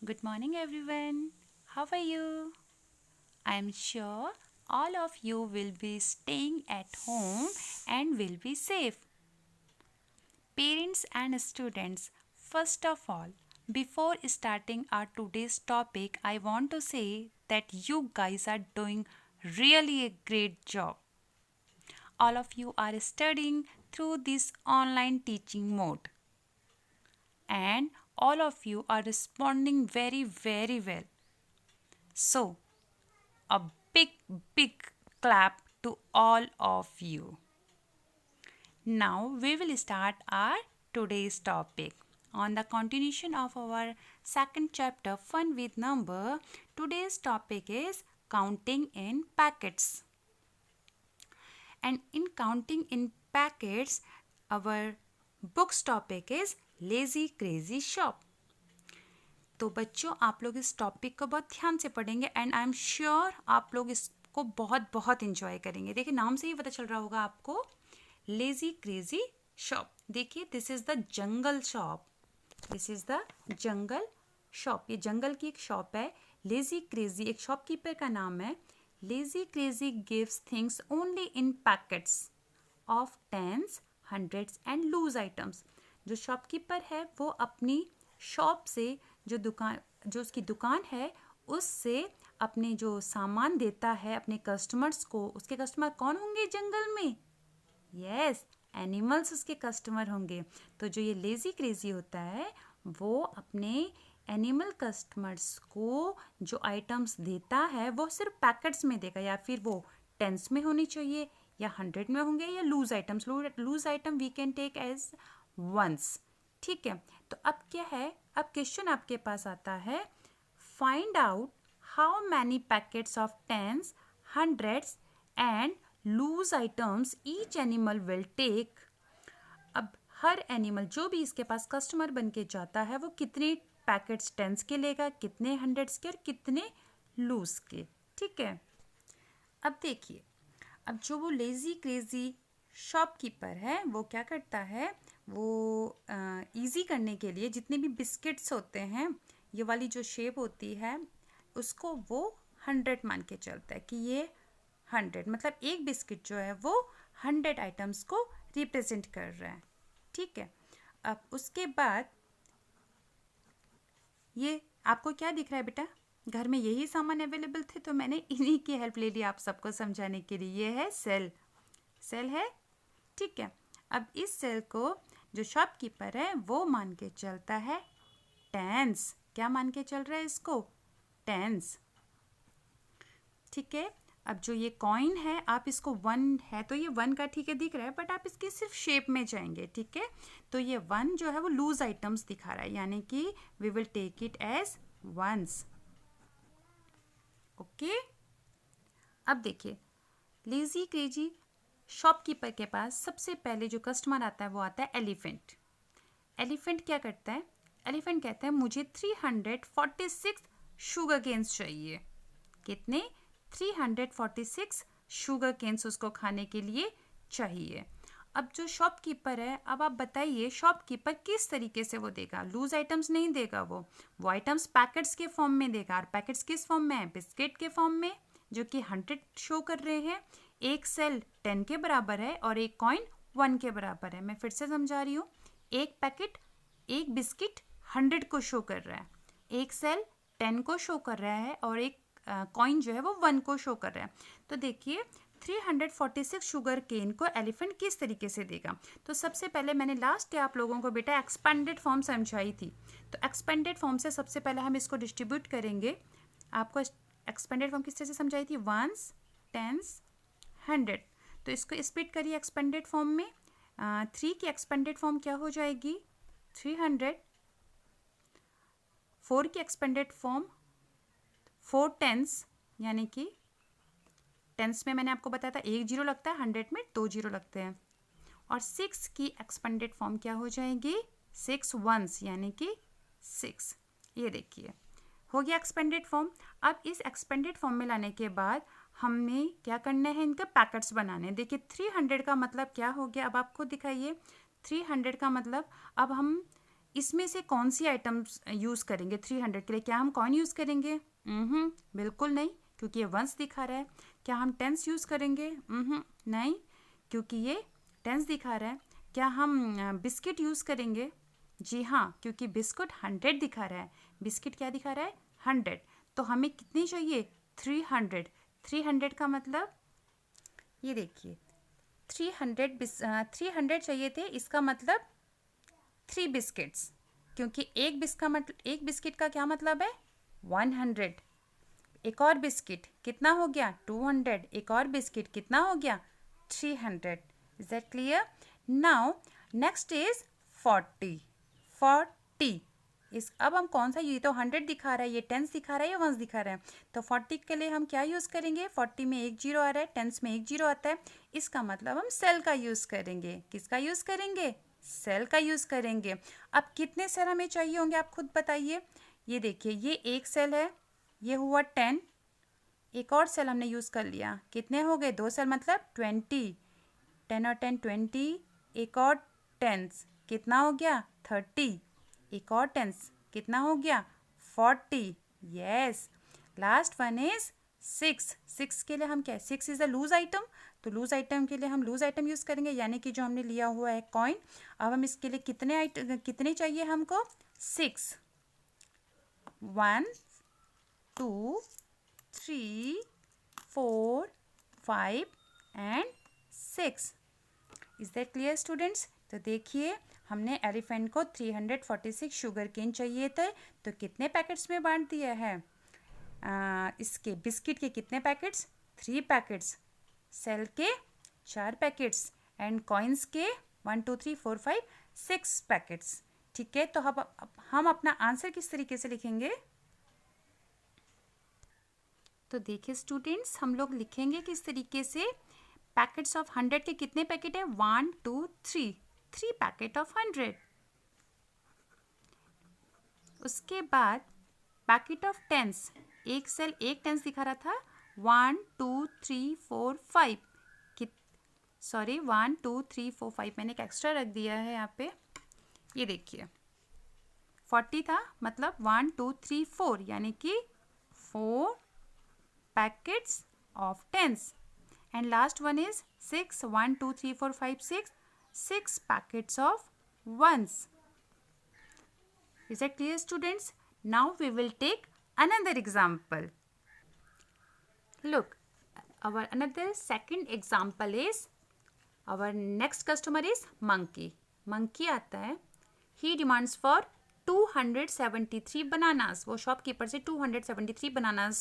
Good morning, everyone. How are you? I'm sure all of you will be staying at home and will be safe. Parents and students, first of all, before starting our today's topic, I want to say that you guys are doing really a great job. All of you are studying through this online teaching mode, and all of you are responding very, very well. So, a big, big clap to all of you. Now we will start our today's topic. On the continuation of our second chapter, Fun with Number, today's topic is counting in packets. And in counting in packets, our book's topic is Lazy Crazy Shop. तो बच्चों आप लोग इस topic को बहुत ध्यान से पढ़ेंगे एंड आई एम श्योर आप लोग इसको बहुत बहुत इंजॉय करेंगे. देखिए नाम से ही पता चल रहा होगा आपको, लेजी क्रेजी शॉप. देखिए this is the jungle shop. This is the jungle shop. ये जंगल की एक शॉप है. लेजी क्रेजी एक शॉपकीपर का नाम है. Lazy crazy gives things only in packets of tens, hundreds and loose items. जो शॉपकीपर है वो अपनी शॉप से जो उसकी दुकान है उससे अपने जो सामान देता है अपने कस्टमर्स को. उसके कस्टमर कौन होंगे जंगल में? यस, एनिमल्स उसके कस्टमर होंगे. तो जो ये लेजी क्रेजी होता है वो अपने एनिमल कस्टमर्स को जो आइटम्स देता है वो सिर्फ पैकेट्स में देगा, या फिर वो टेंस में होनी चाहिए या 100 में होंगे या loose items. Loose item we can take as ones. ठीक है, तो अब क्या है, अब क्वेश्चन आपके पास आता है, find out how many packets of tens, hundreds and loose items each animal will take. अब हर एनिमल जो भी इसके पास कस्टमर बन के जाता है वो कितने पैकेट्स टेंस के लेगा, कितने हंड्रेड्स के और कितने लूज के. ठीक है, अब देखिए, अब जो वो लेजी क्रेजी शॉपकीपर है वो क्या करता है, वो इजी करने के लिए जितने भी बिस्किट्स होते हैं, ये वाली जो शेप होती है उसको वो 100 मान के चलता है कि ये 100, मतलब एक बिस्किट जो है वो 100 आइटम्स को रिप्रेजेंट कर रहा है. ठीक है, अब उसके बाद ये आपको क्या दिख रहा है बेटा? घर में यही सामान अवेलेबल थे तो मैंने इन्हीं की हेल्प ले ली आप सबको समझाने के लिए. ये है सेल. सेल है. ठीक है, अब इस सेल को जो शॉपकीपर है वो मान के चलता है टेंस. क्या मान के चल रहा है इसको? टेंस. ठीक है, अब जो ये कॉइन है आप इसको 1 है तो ये 1 का ठीक है दिख रहा है, बट आप इसकी सिर्फ शेप में जाएंगे. ठीक है, तो ये 1 जो है वो लूज आइटम्स दिखा रहा है, यानी कि we will take it as ones. Okay, अब देखिए, लेजी क्रेजी शॉपकीपर के पास सबसे पहले जो कस्टमर आता है वो आता है एलिफेंट. एलिफेंट क्या करता है? एलिफेंट कहता है मुझे 346 शुगर केन्स चाहिए. कितने? 346 शुगर केन्स उसको खाने के लिए चाहिए. अब जो शॉपकीपर है, अब आप बताइए शॉपकीपर किस तरीके से वो देगा? लूज आइटम्स नहीं देगा, वो आइटम्स पैकेट्स के फॉर्म में देगा. और पैकेट्स किस फॉर्म में है? बिस्किट के फॉर्म में, जो कि 100 शो कर रहे हैं. एक सेल 10 के बराबर है और एक कॉइन 1 के बराबर है. मैं फिर से समझा रही हूँ, एक पैकेट, एक बिस्किट 100 को शो कर रहा है, एक सेल 10 को शो कर रहा है और एक कॉइन जो है वो 1 को शो कर रहा है. तो देखिए 346 शुगर केन को एलिफेंट किस तरीके से देगा. तो सबसे पहले मैंने लास्ट आप लोगों को बेटा एक्सपेंडेड फॉर्म समझाई थी. तो एक्सपेंडेड फॉर्म से सबसे पहले हम इसको डिस्ट्रीब्यूट करेंगे. आपको एक्सपेंडेड फॉर्म किस तरह से समझाई थी? Ones, tens, 100. तो इसको स्प्लिट करिए एक्सपेंडेड फॉर्म में. 3 की एक्सपेंडेड फॉर्म क्या हो जाएगी? 300. 4 की एक्सपेंडेड फॉर्म 4 टेंस, यानी कि टेंस में मैंने आपको बताया था 1 जीरो लगता है, 100 में 2 जीरो लगते हैं. और 6 की एक्सपेंडेड फॉर्म क्या हो जाएगी? 6 वंस, यानी कि 6. ये देखिए हो गया एक्सपेंडेड फॉर्म. अब इस एक्सपेंडेड फॉर्म में लाने के बाद हमने क्या करना है? इनके पैकेट्स बनाने. देखिए 300 का मतलब क्या हो गया? अब आप खुद दिखाइए. 300 का मतलब, अब हम इसमें से कौन सी आइटम्स यूज़ करेंगे 300 के लिए? क्या हम कॉइन यूज़ करेंगे? बिल्कुल नहीं, क्योंकि ये वंस दिखा रहा है। क्या हम टेंस यूज़ करेंगे? नहीं, क्योंकि ये टेंस दिखा रहा है। क्या हम बिस्किट यूज़ करेंगे? जी हाँ, क्योंकि बिस्कुट 100 दिखा रहा है। बिस्किट क्या दिखा रहा है? 100। तो हमें कितनी चाहिए? 300। 300 का मतलब ये देखिए, 300 चाहिए थे, इसका मतलब 3 बिस्किट्स, क्योंकि एक बिस्किट का क्या मतलब है? 100। एक और बिस्किट कितना हो गया? 200। एक और बिस्किट कितना हो गया? 300। Is that clear? Now next is 40। 40 इस अब हम कौन सा, ये तो 100 दिखा रहा है, ये टेंस दिखा रहा है या वंस दिखा रहा है? तो 40 के लिए हम क्या यूज़ करेंगे? 40 में एक जीरो आ रहा है, टेंस में एक जीरो आता है, इसका मतलब हम सेल का यूज़ करेंगे। किसका यूज़ करेंगे? सेल का यूज़ करेंगे। अब कितने सेल हमें चाहिए होंगे, आप खुद बताइए। ये देखिए, ये एक सेल है, ये हुआ 10। एक और सेल हमने यूज़ कर लिया, कितने हो गए? 2 सेल, मतलब 20। 10 और 10 20। एक और टेंस कितना हो गया? 30। एक और टेंस कितना हो गया? 40। यस। Last one is 6। 6 के लिए हम क्या? 6 इज़ अ लूज आइटम, तो लूज आइटम के लिए हम लूज आइटम यूज़ करेंगे, यानी कि जो हमने लिया हुआ है कॉइन। अब हम इसके लिए कितने चाहिए हमको? 6। 1 2 3 4 5 and 6। Is that clear students? तो देखिए, हमने एलिफेंट को 346 शुगर केन चाहिए थे, तो कितने पैकेट्स में बांट दिया है? इसके बिस्किट के कितने पैकेट्स? 3 पैकेट्स। सेल के 4 पैकेट्स एंड कॉइन्स के 1 2 3 4 5 6 पैकेट्स। ठीक है, तो हम अपना आंसर किस तरीके से लिखेंगे? तो देखिए स्टूडेंट्स, हम लोग लिखेंगे किस तरीके से? पैकेट्स ऑफ 100 के कितने पैकेट है? 1 2 3। 3 पैकेट ऑफ 100। उसके बाद पैकेट ऑफ टेंस, एक सेल एक टेंस दिखा रहा था, 1 2 3 4 5। सॉरी, 1 2 3 4 5 मैंने एक एक्स्ट्रा रख दिया है यहाँ पे। ये देखिए, 40 था, मतलब 1 2 3 4, यानी कि 4 packets of tens. And last one is 6. 1 2 3 4 5 6. 6 packets of ones. Is that clear students? Now we will take another example. Look, our another second example is, our next customer is monkey. Monkey आता है, he demands for 273 bananas. वो shopkeeper से 273 bananas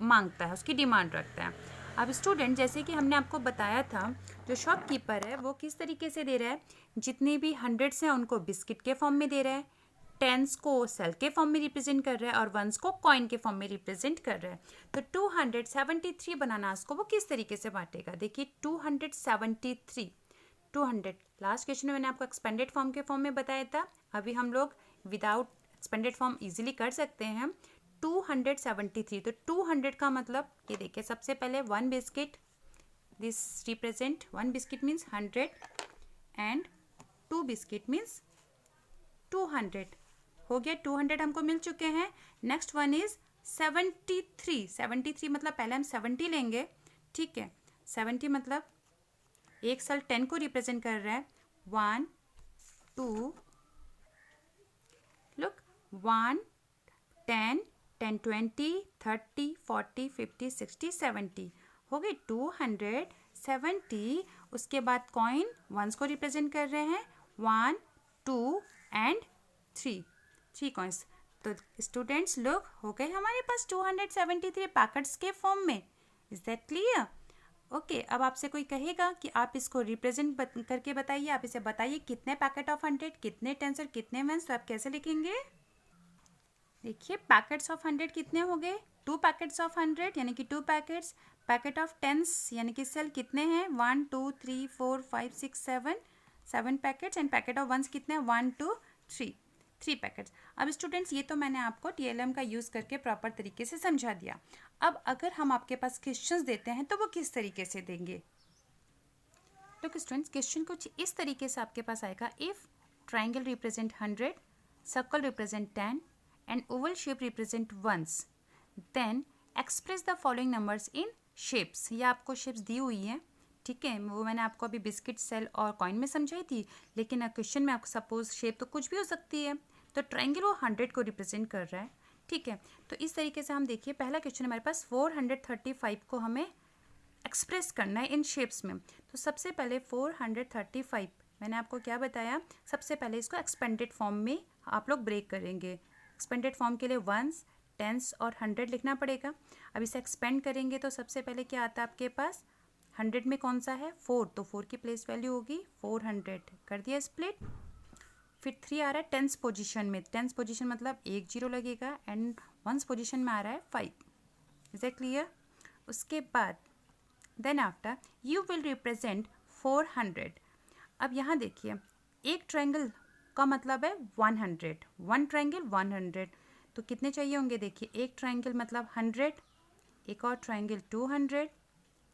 मांगता है, उसकी demand रखता है। अब स्टूडेंट, जैसे कि हमने आपको बताया था, जो शॉपकीपर है वो किस तरीके से दे रहा है? जितने भी 100 हैं उनको बिस्किट के फॉर्म में दे रहा है, टेंस को सेल के फॉर्म में रिप्रेजेंट कर रहा है और वंस को कॉइन के फॉर्म में रिप्रेजेंट कर रहा है। तो 273 बनानास को वो किस तरीके से बांटेगा? देखिए, 273 200 लास्ट क्वेश्चन में मैंने आपको एक्सपेंडेड फॉर्म के फॉर्म में बताया था। अभी हम लोग विदाउट एक्सपेंडेड फॉर्म इजीली कर सकते हैं। 273, तो 200 का मतलब ये देखिए, सबसे पहले 1 biscuit, this represent 1 biscuit means 100 and 2 biscuit means 200। हो गया, 200 हमको मिल चुके हैं। Next one is 73। 73 मतलब पहले हम 70 लेंगे, ठीक है। 70 मतलब एक सेल 10 को रिप्रेजेंट कर रहा है। 1 2 लुक 1 10 10 20 30 40 50 60 70 हो गई 270। उसके बाद कॉइन वंस को रिप्रेजेंट कर रहे हैं, 1 2 एंड 3 कॉइन्स। तो स्टूडेंट्स लोग हो गए हमारे पास 273 पैकेट्स के फॉर्म में। Is that clear? ओके, अब आपसे कोई कहेगा कि आप इसको रिप्रेजेंट करके बताइए, आप इसे बताइए कितने पैकेट ऑफ 100, कितने टेंस और कितने वंस, तो आप कैसे लिखेंगे? देखिए, पैकेट्स ऑफ 100 कितने हो गए? 2 पैकेट्स ऑफ 100 यानी कि 2 पैकेट्स। पैकेट ऑफ टेंस यानी कि सेल कितने हैं? 1 2 3 4 5 6 7 packets. And packet of ones कितने हैं? 1 2 3 पैकेट्स। अब स्टूडेंट्स, ये तो मैंने आपको TLM का यूज़ करके प्रॉपर तरीके से समझा दिया। अब अगर हम आपके पास क्वेश्चंस देते हैं तो वो किस तरीके से देंगे? तो स्टूडेंट्स, क्वेश्चन कुछ इस तरीके से आपके पास आएगा, if triangle represent 100, circle represent 10 and oval shape represent ones. Then express the following numbers in shapes. ये आपको शेप्स दी हुई हैं, ठीक है, वो मैंने आपको अभी बिस्किट, सेल और कॉइन में समझाई थी, लेकिन क्वेश्चन में आपको सपोज शेप तो कुछ भी हो सकती है, तो ट्राइंगल वो 100 को रिप्रेजेंट कर रहा है, ठीक है। तो इस तरीके से हम देखिए, पहला क्वेश्चन हमारे पास 435 को हमें एक्सप्रेस करना है इन शेप्स में। तो सबसे पहले 435 मैंने आपको क्या बताया, सबसे पहले इसको एक्सपेंडेड फॉर्म में आप लोग ब्रेक करेंगे। एक्सपेंडेड फॉर्म के लिए वंस, टेंस और 100 लिखना पड़ेगा। अब इसे एक्सपेंड करेंगे तो सबसे पहले क्या आता है आपके पास, 100 में कौन सा है 4, तो 4 की प्लेस वैल्यू होगी 400, कर दिया स्प्लिट। फिर 3 आ रहा है टेंस पोजीशन में, टेंस पोजीशन मतलब 1 0 लगेगा, एंड वंस पोजीशन में आ रहा है 5। Is it clear? उसके बाद then after you will represent 400। अब यहाँ देखिए, एक ट्रायंगल का मतलब है 100, वन ट्रायंगल 100, तो कितने चाहिए होंगे, देखिए एक ट्रायंगल मतलब 100, एक और ट्रायंगल 200,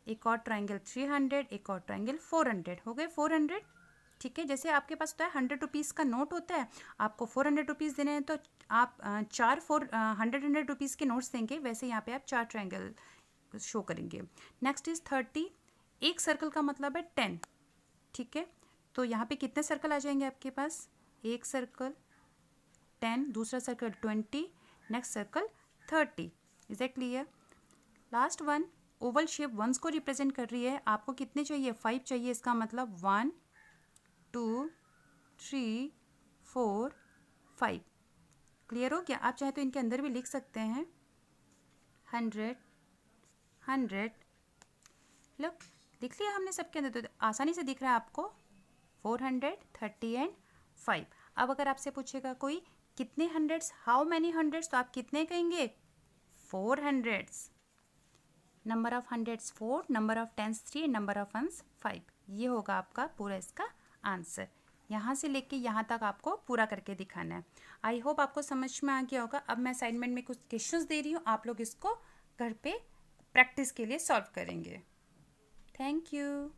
एक और ट्रायंगल 300, एक और ट्रायंगल 400, हो गए 400, ठीक है। जैसे आपके पास होता है 100 रुपीज़ का नोट होता है, आपको 400 रुपीज़ देने हैं तो आप 100 रुपीज़ के नोट्स देंगे, वैसे यहाँ पे आप 4 ट्रायंगल शो करेंगे। नेक्स्ट इज 30, एक सर्कल का मतलब है 10, ठीक है। तो यहाँ पे कितने सर्कल आ जाएंगे आपके पास, एक सर्कल 10, दूसरा circle 20, next circle 30। Is it clear? Last one oval shape ones को रिप्रेजेंट कर रही है, आपको कितने चाहिए, 5 चाहिए, इसका मतलब 1 2 3 4 5। क्लियर हो गया? आप चाहे तो इनके अंदर भी लिख सकते हैं 100 100, लो लिख लिया हमने सबके अंदर, तो आसानी से दिख रहा है आपको 400 30 एंड 5। अब अगर आपसे पूछेगा कोई कितने हंड्रेड्स, हाउ मैनी हंड्रेड्स, तो आप कितने कहेंगे 4 hundreds. Number of hundreds 4, number of tens 3, number of ones 5। ये होगा आपका पूरा इसका आंसर। यहाँ से लेके यहाँ तक आपको पूरा करके दिखाना है। आई होप आपको समझ में आ गया होगा। अब मैं असाइनमेंट में कुछ क्वेश्चंस दे रही हूँ, आप लोग इसको घर पे प्रैक्टिस के लिए सॉल्व करेंगे। Thank you.